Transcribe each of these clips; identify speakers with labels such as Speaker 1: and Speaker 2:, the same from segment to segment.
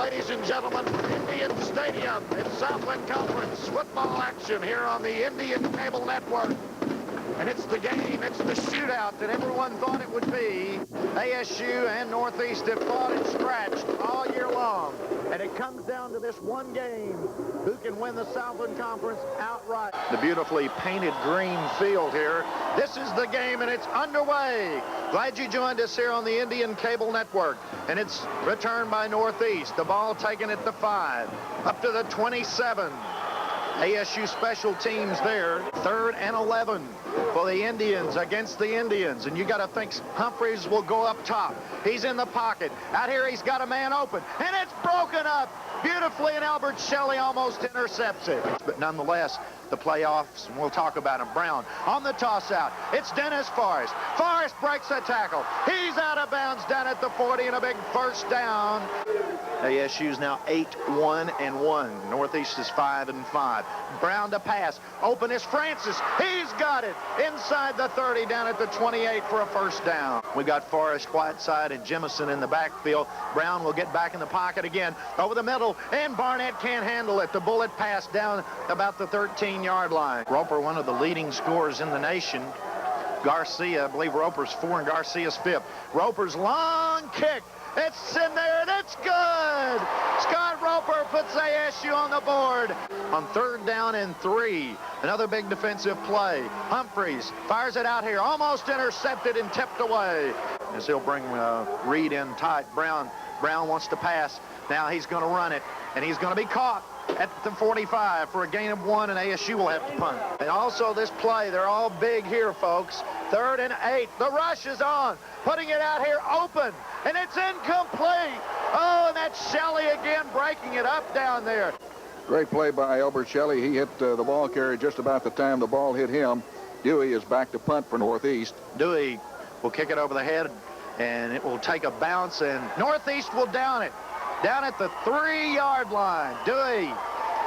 Speaker 1: ladies and gentlemen, from Indian Stadium. It's Southland Conference football action here on the Indian Cable Network. And it's the game, it's the shootout that everyone thought it would be. ASU and Northeast have fought and scratched all year long. And it comes down to this one game. Who can win the Southland Conference outright? The beautifully painted green field here. This is the game, and it's underway. Glad you joined us here on the Indian Cable Network. And it's returned by Northeast. The ball taken at the 5, up to the 27. ASU special teams there. 3rd and 11 for the Indians against the Indians. And you got to think Humphreys will go up top. He's in the pocket. Out here he's got a man open. And it's broken up beautifully, and Albert Shelley almost intercepts it. But nonetheless, the playoffs, and we'll talk about him. Brown on the toss out. It's Dennis Forrest. Forrest breaks a tackle. He's out of bounds down at the 40, and a big first down. ASU's now 8-1-1. Northeast is 5-5. Brown to pass. Open is Francis. He's got it inside the 30, down at the 28 for a first down. We got Forrest, Whiteside, and Jemison in the backfield. Brown will get back in the pocket again over the middle, and Barnett can't handle it. The bullet pass down about the 13-yard line. Roper, one of the leading scorers in the nation. Garcia, I believe Roper's 4 and Garcia's 5th. Roper's long kick. It's in there, and it's good! Scott Roper puts ASU on the board. On 3rd down and 3, another big defensive play. Humphreys fires it out here, almost intercepted and tipped away. As he'll bring Reed in tight. Brown wants to pass. Now he's going to run it, and he's going to be caught at the 45 for a gain of 1, and ASU will have to punt. And also this play, they're all big here, folks. 3rd and 8. The rush is on. Putting it out here open, and it's incomplete. Oh, and that's Shelley again breaking it up down there.
Speaker 2: Great play by Albert Shelley. He hit the ball carrier just about the time the ball hit him. Dewey is back to punt for Northeast.
Speaker 1: Dewey will kick it over the head, and it will take a bounce, and Northeast will down it. Down at the 3-yard line. Dewey,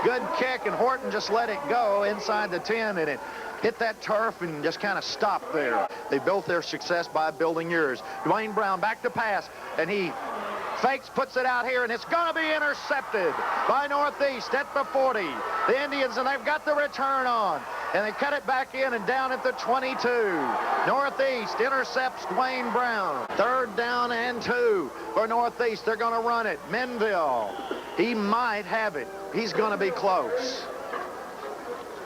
Speaker 1: good kick, and Horton just let it go inside the 10, and it hit that turf and just kind of stopped there. They built their success by building yours. Dwayne Brown back to pass, and he fakes, puts it out here, and it's going to be intercepted by Northeast at the 40. The Indians, and they've got the return on, and they cut it back in and down at the 22. Northeast intercepts Dwayne Brown. 3rd down and 2 for Northeast. They're going to run it. Menville, he might have it. He's going to be close.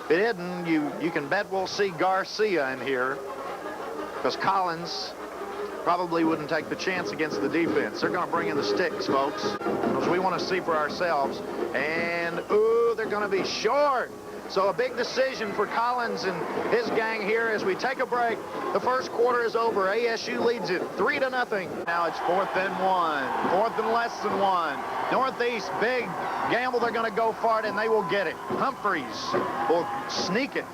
Speaker 1: If it isn't, you can bet we'll see Garcia in here, because Collins probably wouldn't take the chance against the defense. They're going to bring in the sticks, folks, because we want to see for ourselves. And, ooh, they're going to be short. So a big decision for Collins and his gang here as we take a break. The first quarter is over. ASU leads it 3-0. Now it's 4th and 1. 4th and less than 1. Northeast, big gamble. They're going to go for it, and they will get it. Humphreys will sneak it.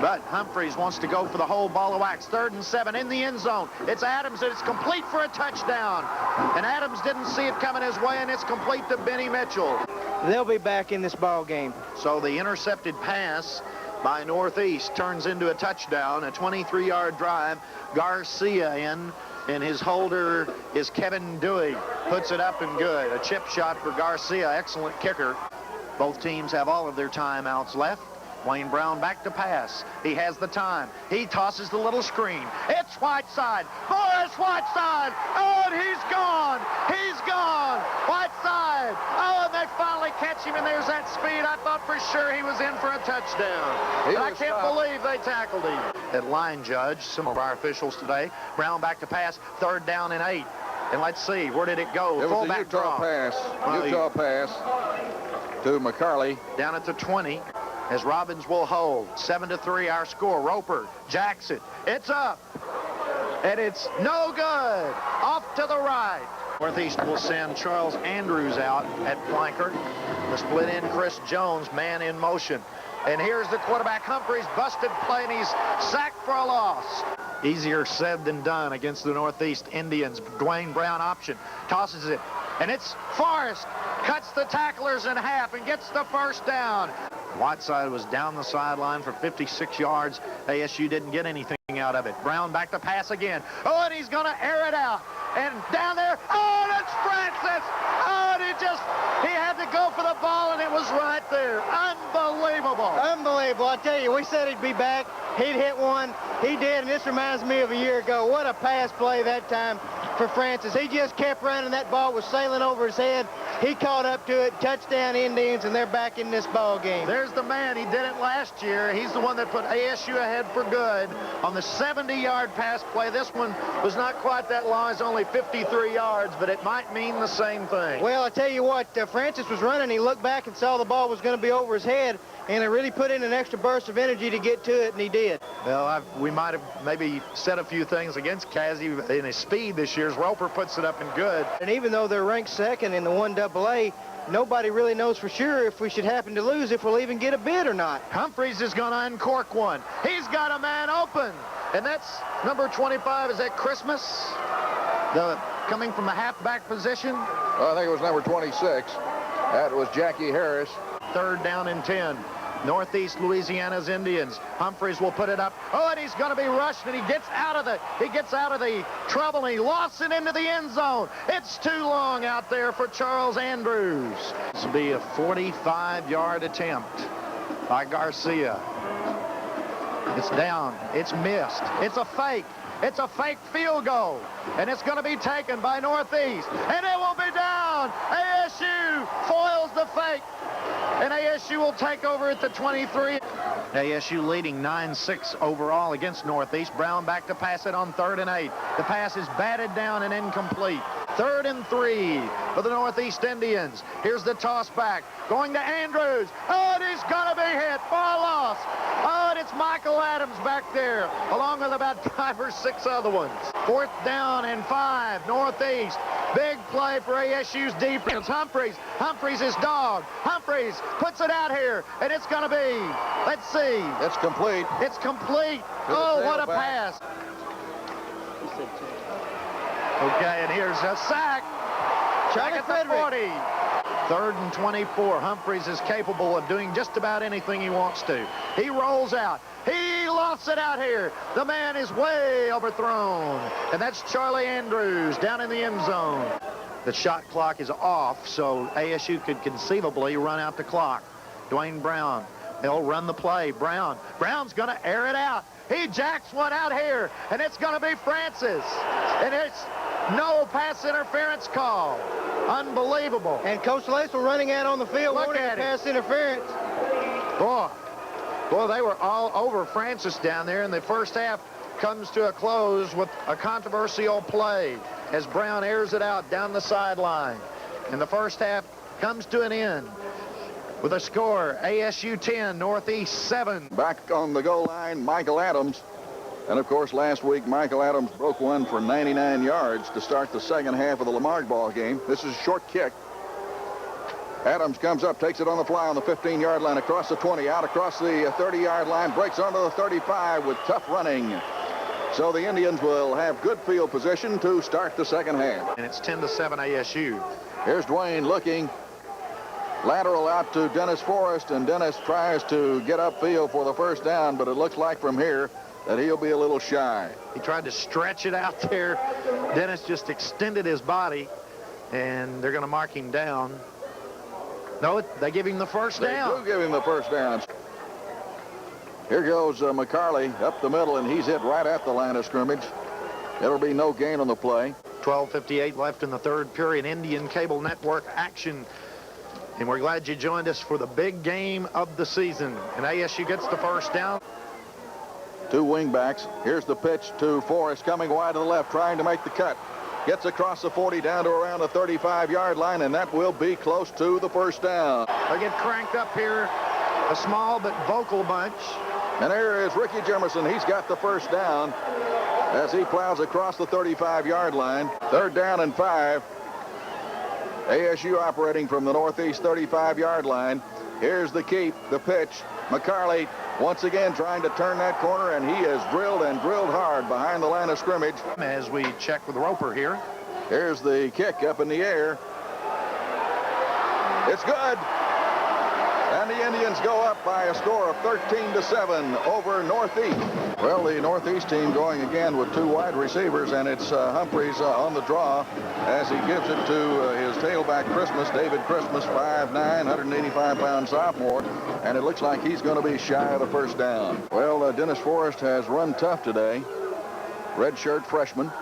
Speaker 1: But Humphreys wants to go for the whole ball of wax. 3rd and 7 in the end zone. It's Adams, and it's complete for a touchdown. And Adams didn't see it coming his way, and it's complete to Benny Mitchell.
Speaker 3: They'll be back in this ball game.
Speaker 1: So the intercepted pass by Northeast turns into a touchdown, a 23-yard drive. Garcia in, and his holder is Kevin Dewey. Puts it up and good. A chip shot for Garcia, excellent kicker. Both teams have all of their timeouts left. Wayne Brown back to pass. He has the time. He tosses the little screen. It's Whiteside. Forrest Whiteside. Oh, and he's gone. He's gone. Whiteside. Oh, and they finally catch him, and there's that speed. I thought for sure he was in for a touchdown. But I can't believe they tackled him. At line judge, some of our officials today. Brown back to pass. 3rd down and 8. And let's see, where did it go?
Speaker 2: It was a Utah pass. Utah pass to McCarley.
Speaker 1: Down at the 20. As Robbins will hold. 7-3 our score. Roper jacks it. It's up. And it's no good. Off to the right. Northeast will send Charles Andrews out at flanker. The split in Chris Jones, man in motion. And here's the quarterback. Humphreys busted play, and he's sacked for a loss. Easier said than done against the Northeast Indians. Dwayne Brown option. Tosses it. And it's Forrest. Cuts the tacklers in half and gets the first down. Whiteside was down the sideline for 56 yards. ASU didn't get anything out of it. Brown back to pass again. Oh, and he's going to air it out. And down there, oh, that's Francis. Oh, and he just is right there. Unbelievable.
Speaker 3: Unbelievable. I tell you, we said he'd be back. He'd hit one. He did, and this reminds me of a year ago. What a pass play that time for Francis. He just kept running. That ball was sailing over his head. He caught up to it. Touchdown Indians, and they're back in this ball game.
Speaker 1: There's the man. He did it last year. He's the one that put ASU ahead for good on the 70-yard pass play. This one was not quite that long. It's only 53 yards, but it might mean the same thing.
Speaker 3: Well, I tell you what, Francis was running. He looked back and saw the ball was going to be over his head, and it really put in an extra burst of energy to get to it, and he did.
Speaker 1: Well, we might have maybe said a few things against Kazzy in his speed this year. Roper puts it up in good.
Speaker 3: And even though they're ranked second in the 1AA, nobody really knows for sure if we should happen to lose, if we'll even get a bid or not.
Speaker 1: Humphreys is going to uncork one. He's got a man open, and that's number 25. Is that Christmas? Coming from the halfback position.
Speaker 2: Well, I think it was number 26. That was Jackie Harris.
Speaker 1: 3rd down and 10. Northeast Louisiana's Indians. Humphreys will put it up. Oh, and he's going to be rushed, and he gets out of the trouble, and he lofts it into the end zone. It's too long out there for Charles Andrews. This will be a 45-yard attempt by Garcia. It's down. It's missed. It's a fake. It's a fake field goal, and it's going to be taken by Northeast, and it will be down. ASU foils the fake, and ASU will take over at the 23. ASU leading 9-6 overall against Northeast. Brown back to pass it on 3rd and 8. The pass is batted down and incomplete. 3rd and 3 for the Northeast Indians. Here's the toss back. Going to Andrews. Oh, and he's going to be hit for a loss. Oh, and it's Michael Adams back there, along with about 5 or 6 other ones. 4th down and 5, Northeast. Big play for ASU's defense. Humphreys is dog. Humphreys puts it out here, and it's going to be, let's see.
Speaker 2: It's complete.
Speaker 1: It's complete. Oh, what a pass. Okay, and here's a sack. Back at the 40. 3rd and 24. Humphreys is capable of doing just about anything he wants to. He rolls out. He lofts it out here. The man is way overthrown. And that's Charlie Andrews down in the end zone. The shot clock is off, so ASU could conceivably run out the clock. Dwayne Brown. They'll run the play. Brown's going to air it out. He jacks one out here, and it's going to be Francis. And it's no pass interference call. Unbelievable.
Speaker 3: And Coach Lacewell running out on the field,
Speaker 1: Look
Speaker 3: wanting
Speaker 1: at
Speaker 3: a pass interference.
Speaker 1: Boy, they were all over Francis down there, and the first half comes to a close with a controversial play as Brown airs it out down the sideline. And the first half comes to an end with a score, ASU 10, Northeast 7.
Speaker 2: Back on the goal line, Michael Adams. And, of course, last week, Michael Adams broke one for 99 yards to start the second half of the Lamarck ball game. This is a short kick. Adams comes up, takes it on the fly on the 15-yard line, across the 20, out across the 30-yard line, breaks onto the 35 with tough running. So the Indians will have good field position to start the second half.
Speaker 1: And it's 10-7 ASU.
Speaker 2: Here's Dwayne looking. Lateral out to Dennis Forrest, and Dennis tries to get upfield for the first down, but it looks like from here that he'll be a little shy.
Speaker 1: He tried to stretch it out there. Dennis just extended his body, and they're going to mark him down. No, they give him the first down.
Speaker 2: They do give him the first down. Here goes McCarley up the middle, and he's hit right at the line of scrimmage. There'll be no gain on the play.
Speaker 1: 12:58 left in the 3rd period. Indian Cable Network action. And we're glad you joined us for the big game of the season. And ASU gets the first down.
Speaker 2: 2 wingbacks. Here's the pitch to Forrest, coming wide to the left, trying to make the cut. Gets across the 40 down to around the 35-yard line, and that will be close to the first down.
Speaker 1: They get cranked up here. A small but vocal bunch.
Speaker 2: And there is Ricky Jemerson. He's got the first down as he plows across the 35-yard line. 3rd down and 5. ASU operating from the Northeast 35-yard line. Here's the keep, the pitch. McCarley once again trying to turn that corner, and he is drilled and drilled hard behind the line of scrimmage.
Speaker 1: As we check with Roper here.
Speaker 2: Here's the kick up in the air. It's good. And the Indians go up by a score of 13-7 over Northeast. Well, the Northeast team going again with two wide receivers, and it's Humphreys on the draw as he gives it to his tailback Christmas, David Christmas, 5'9", 185-pound sophomore, and it looks like he's going to be shy of the first down. Well, Dennis Forrest has run tough today. Redshirt freshman.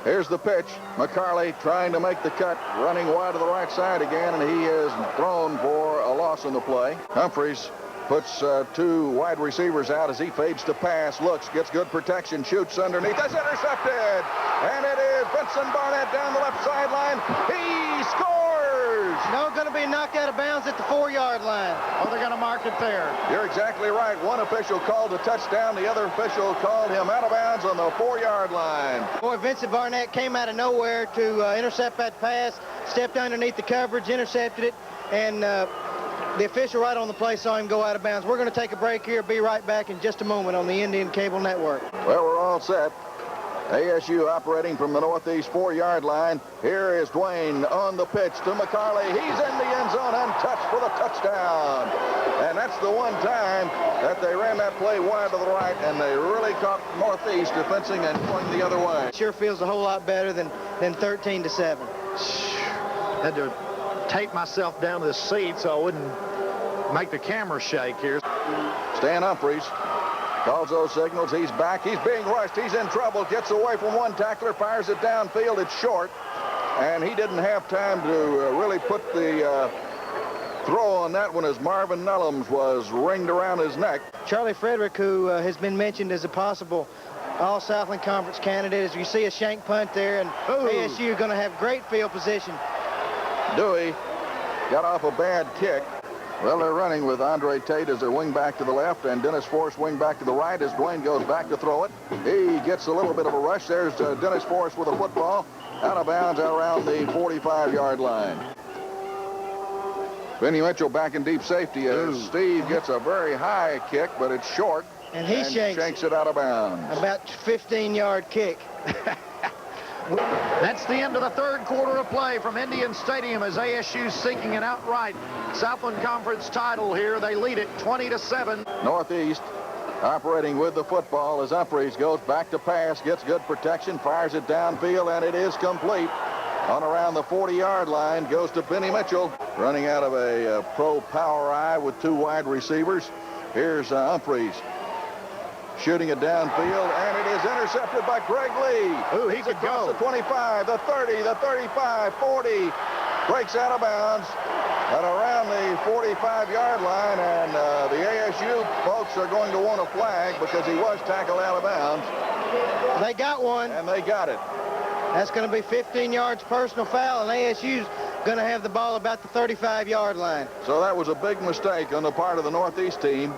Speaker 2: Here's the pitch. McCarley trying to make the cut, running wide to the right side again, and he is thrown for a loss on the play. Humphreys puts two wide receivers out as he fades to pass, looks, gets good protection, shoots underneath. That's intercepted! And it is Vincent Barnett down the left sideline. He scores!
Speaker 3: No, going to be knocked out of bounds at the 4-yard line.
Speaker 1: Oh, they're going to mark it there.
Speaker 2: You're exactly right. One official called a touchdown. The other official called him out of bounds on the 4-yard line.
Speaker 3: Boy, Vincent Barnett came out of nowhere to intercept that pass, stepped underneath the coverage, intercepted it, and the official right on the play saw him go out of bounds. We're going to take a break here. Be right back in just a moment on the Indian Cable Network.
Speaker 2: Well, we're all set. ASU operating from the Northeast 4-yard line. Here is Dwayne on the pitch to McCarley. He's in the end zone untouched for the touchdown. And that's the one time that they ran that play wide to the right, and they really caught Northeast defensing and going the other way.
Speaker 3: Sure feels a whole lot better than 13-7.
Speaker 1: Had to tape myself down to the seat so I wouldn't make the camera shake here.
Speaker 2: Stan Humphreys calls those signals. He's back. He's being rushed. He's in trouble. Gets away from one tackler. Fires it downfield. It's short. And he didn't have time to really put the throw on that one as Marvin Nullums was ringed around his neck.
Speaker 3: Charlie Frederick, who has been mentioned as a possible All-Southland Conference candidate, as you see a shank punt there, and ASU going to have great field position.
Speaker 2: Dewey got off a bad kick. Well, they're running with Andre Tate as their wing back to the left and Dennis Forrest wing back to the right as Dwayne goes back to throw it. He gets a little bit of a rush. There's Dennis Forrest with a football out of bounds out around the 45-yard line. Benny Mitchell back in deep safety as Steve gets a very high kick, but it's short.
Speaker 3: And he
Speaker 2: shanks it out of bounds.
Speaker 3: About 15-yard kick.
Speaker 1: That's the end of the third quarter of play from Indian Stadium as ASU seeking an outright Southland Conference title here. They lead it 20-7.
Speaker 2: Northeast operating with the football as Humphreys goes back to pass, gets good protection, fires it downfield, and it is complete. On around the 40-yard line goes to Benny Mitchell, running out of a pro power eye with two wide receivers. Here's Humphreys shooting it downfield, and it is intercepted by Greg Lee.
Speaker 1: Ooh, he could go.
Speaker 2: The 25, the 30, the 35, 40. Breaks out of bounds at around the 45-yard line, and the ASU folks are going to want a flag because he was tackled out of bounds.
Speaker 3: They got one.
Speaker 2: And they got it.
Speaker 3: That's going to be 15 yards personal foul, and ASU's going to have the ball about the 35-yard line.
Speaker 2: So that was a big mistake on the part of the Northeast team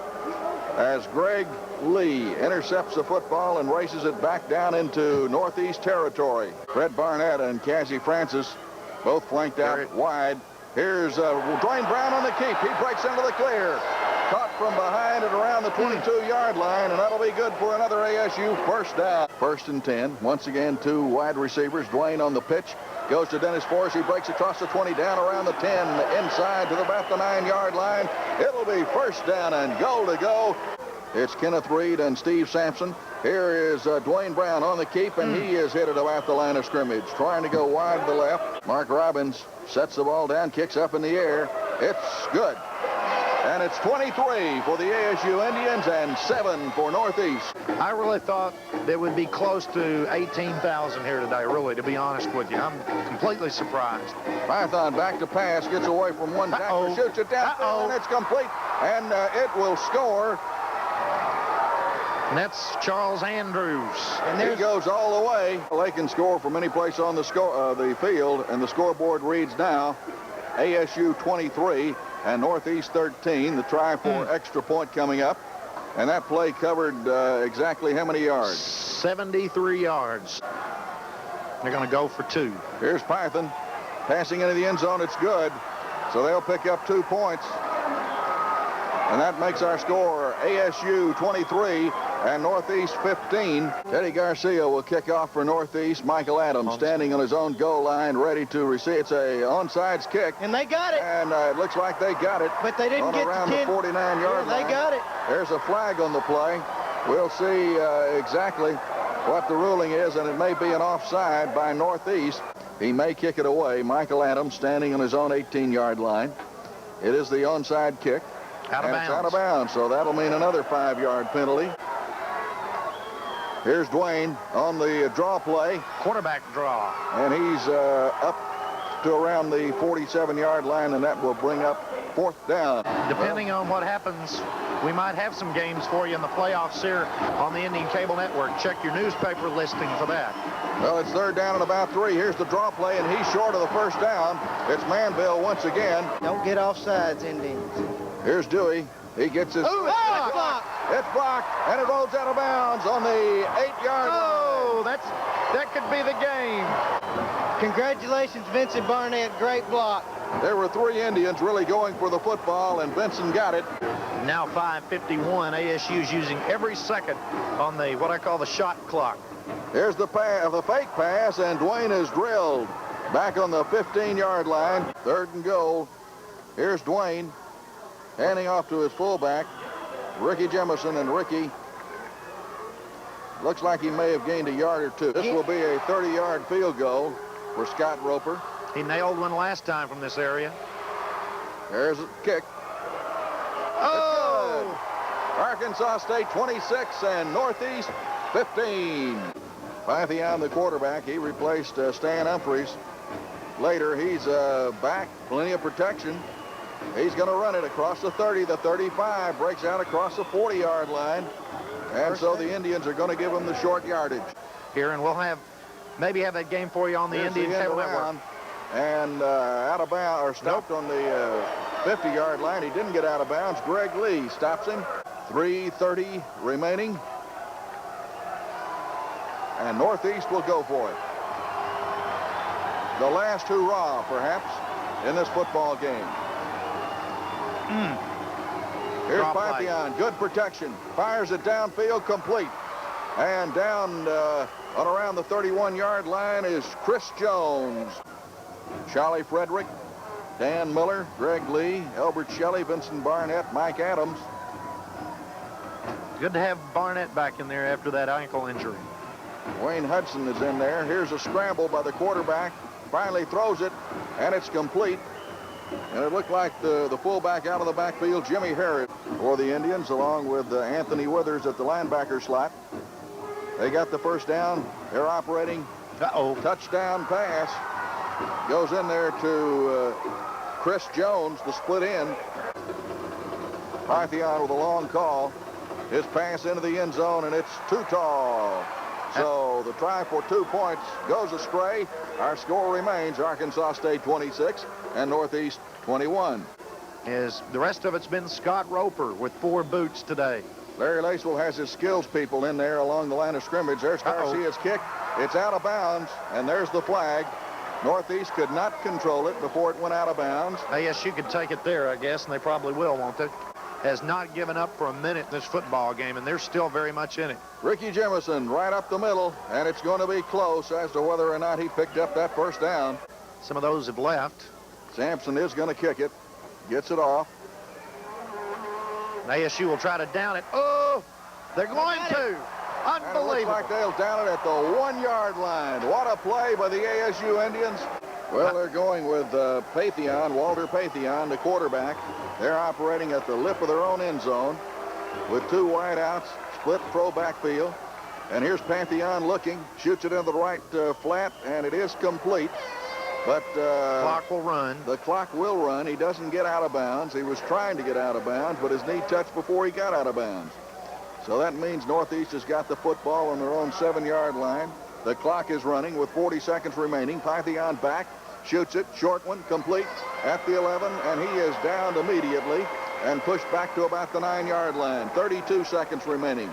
Speaker 2: as Greg Lee intercepts the football and races it back down into Northeast territory. Fred Barnett and Cassie Francis both flanked out wide. Here's Dwayne Brown on the keep. He breaks into the clear. Caught from behind at around the 22-yard line, and that'll be good for another ASU first down. 1st and 10. Once again, two wide receivers. Dwayne on the pitch. Goes to Dennis Forrest. He breaks across the 20, down around the 10, inside to about the 9-yard line. It'll be first down and goal to go. It's Kenneth Reed and Steve Sampson. Here is Dwayne Brown on the keep, and he is hit at about the line of scrimmage. Trying to go wide to the left. Mark Robbins sets the ball down, kicks up in the air. It's good. And it's 23 for the ASU Indians and 7 for Northeast.
Speaker 1: I really thought there would be close to 18,000 here today, really, to be honest with you. I'm completely surprised.
Speaker 2: Python back to pass, gets away from one tackler, shoots it down, and it's complete. And it will score.
Speaker 1: And that's Charles Andrews.
Speaker 2: And he goes all the way. They can score from any place on the field, and the scoreboard reads now ASU 23 and Northeast 13. The try for extra point coming up. And that play covered exactly how many yards?
Speaker 1: 73 yards. They're going to go for 2.
Speaker 2: Here's Python passing into the end zone. It's good. So they'll pick up 2 points. And that makes our score ASU 23 and Northeast 15. Teddy Garcia will kick off for Northeast. Michael Adams standing on his own goal line, ready to receive. It's a onside kick.
Speaker 3: And they got it.
Speaker 2: And it looks like they got it.
Speaker 3: But they didn't get
Speaker 2: around the 49-yard line.
Speaker 3: They got it.
Speaker 2: There's a flag on the play. We'll see exactly what the ruling is, and it may be an offside by Northeast. He may kick it away. Michael Adams standing on his own 18-yard line. It is the onside kick.
Speaker 1: Out of bounds.
Speaker 2: It's out of bounds, so that'll mean another 5-yard penalty. Here's Dwayne on the draw play.
Speaker 1: Quarterback draw.
Speaker 2: And he's up to around the 47-yard line, and that will bring up 4th down.
Speaker 1: Depending on what happens, we might have some games for you in the playoffs here on the Indian Cable Network. Check your newspaper listing for that.
Speaker 2: Well, it's 3rd down and about 3. Here's the draw play, and he's short of the 1st down. It's Manville once again.
Speaker 3: Don't get offsides, Indians.
Speaker 2: Here's Dewey. He gets his...
Speaker 3: Ooh, it's blocked.
Speaker 2: It's blocked, and it rolls out of bounds on the 8-yard line.
Speaker 1: Oh, that could be the game.
Speaker 3: Congratulations, Vincent Barnett. Great block.
Speaker 2: There were 3 Indians really going for the football, and Benson got it.
Speaker 1: Now 5:51. ASU's using every second on the what I call the shot clock.
Speaker 2: Here's the fake pass, and Dwayne is drilled back on the 15-yard line. 3rd and goal. Here's Dwayne handing off to his fullback, Ricky Jemison, and Ricky looks like he may have gained a yard or 2. This will be a 30-yard field goal for Scott Roper.
Speaker 1: He nailed one last time from this area.
Speaker 2: There's a kick.
Speaker 1: Oh!
Speaker 2: Arkansas State 26 and Northeast 15. Pythion, the quarterback, he replaced Stan Humphries. Later, he's back, plenty of protection. He's going to run it across the 30, the 35, breaks out across the 40-yard line. And so the Indians are going to give him the short yardage.
Speaker 1: Here, and we'll maybe have that game for you on the Indian Cable Network.
Speaker 2: And out of bounds, or stopped on the 50-yard line. He didn't get out of bounds. Greg Lee stops him. 3:30 remaining. And Northeast will go for it. The last hurrah, perhaps, in this football game. Here's Pythion. Good protection. Fires it downfield, complete. And down on around the 31-yard line is Chris Jones. Charlie Frederick, Dan Miller, Greg Lee, Elbert Shelley, Vincent Barnett, Mike Adams.
Speaker 1: Good to have Barnett back in there after that ankle injury.
Speaker 2: Wayne Hudson is in there. Here's a scramble by the quarterback. Finally throws it, and it's complete. And it looked like the fullback out of the backfield, Jimmy Harris, for the Indians, along with Anthony Withers at the linebacker slot. They got the 1st down. They're operating. Touchdown pass. Goes in there to Chris Jones, the split end. Pythion with a long call. His pass into the end zone, and it's too tall. So the try for 2 points goes astray. Our score remains Arkansas State 26 and Northeast 21.
Speaker 1: The rest of it's been Scott Roper with 4 boots today.
Speaker 2: Larry Lacewell has his skills people in there along the line of scrimmage. There's Garcia's kick. It's out of bounds, and there's the flag. Northeast could not control it before it went out of bounds.
Speaker 1: ASU could take it there, I guess, and they probably will, won't they? Has not given up for a minute in this football game, and they're still very much in it.
Speaker 2: Ricky Jemison right up the middle, and it's going to be close as to whether or not he picked up that 1st down.
Speaker 1: Some of those have left.
Speaker 2: Sampson is going to kick it. Gets it off.
Speaker 1: And ASU will try to down it. Oh, they're going to. Unbelievable.
Speaker 2: And it looks like they'll down it at the 1-yard line. What a play by the ASU Indians. Well, they're going with Pythion, Walter Pythion, the quarterback. They're operating at the lip of their own end zone with 2 wideouts, split pro backfield. And here's Pythion looking, shoots it into the right flat, and it is complete. But
Speaker 1: clock will run.
Speaker 2: The clock will run. He doesn't get out of bounds. He was trying to get out of bounds, but his knee touched before he got out of bounds. So that means Northeast has got the football on their own 7-yard line. The clock is running with 40 seconds remaining. Pythion back, shoots it, short one, complete at the 11, and he is downed immediately and pushed back to about the 9-yard line. 32 seconds remaining.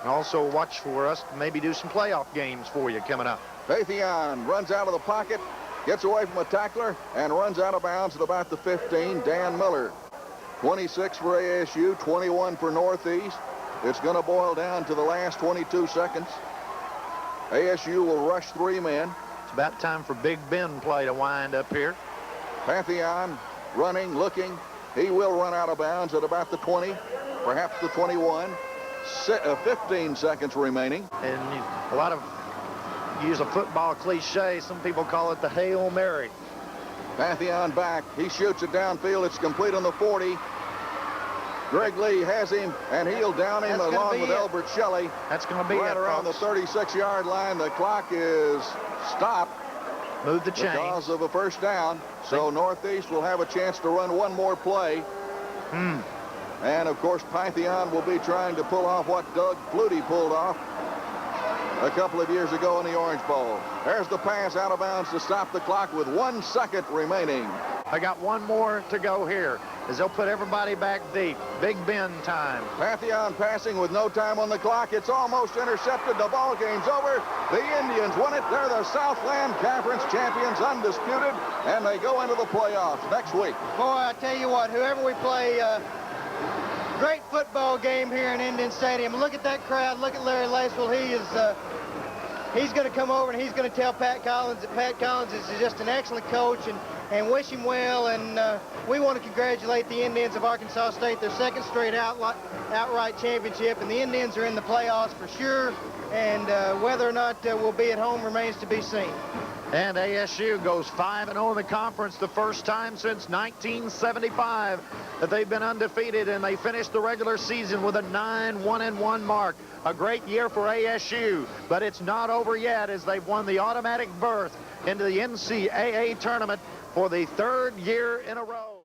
Speaker 1: Also watch for us to maybe do some playoff games for you coming up.
Speaker 2: Pythion runs out of the pocket, gets away from a tackler, and runs out of bounds at about the 15. Dan Miller, 26 for ASU, 21 for Northeast. It's going to boil down to the last 22 seconds. ASU will rush 3 men.
Speaker 1: It's about time for Big Ben play to wind up here.
Speaker 2: Pantheon running, looking. He will run out of bounds at about the 20, perhaps the 21. 15 seconds remaining.
Speaker 1: And a lot of use a football cliche. Some people call it the Hail Mary.
Speaker 2: Pantheon back. He shoots it downfield. It's complete on the 40. Greg Lee has him, and he'll down him along with Elbert Shelley.
Speaker 1: That's going to be
Speaker 2: right around the 36-yard line. The clock is stopped.
Speaker 1: Move the chains.
Speaker 2: Because of a first down. So Northeast will have a chance to run one more play. And, of course, Pantheon will be trying to pull off what Doug Flutie pulled off a couple of years ago in the Orange Bowl. There's the pass out of bounds to stop the clock with 1 second remaining.
Speaker 1: I got one more to go here as they'll put everybody back deep. Big Ben time.
Speaker 2: Pantheon passing with no time on the clock. It's almost intercepted. The ball game's over. The Indians win it. They're the Southland Conference champions, undisputed, and they go into the playoffs next week.
Speaker 3: Boy, I tell you what, whoever we play, great football game here in Indian Stadium. Look at that crowd. Look at Larry Lacewell. He's going to come over and he's going to tell Pat Collins that Pat Collins is just an excellent coach and wish him well. And we want to congratulate the Indians of Arkansas State, their second straight outright championship. And the Indians are in the playoffs for sure. And whether or not we'll be at home remains to be seen.
Speaker 1: And ASU goes 5-0 in the conference, the first time since 1975 that they've been undefeated, and they finished the regular season with a 9-1-1 mark. A great year for ASU, but it's not over yet as they've won the automatic berth into the NCAA tournament for the 3rd year in a row.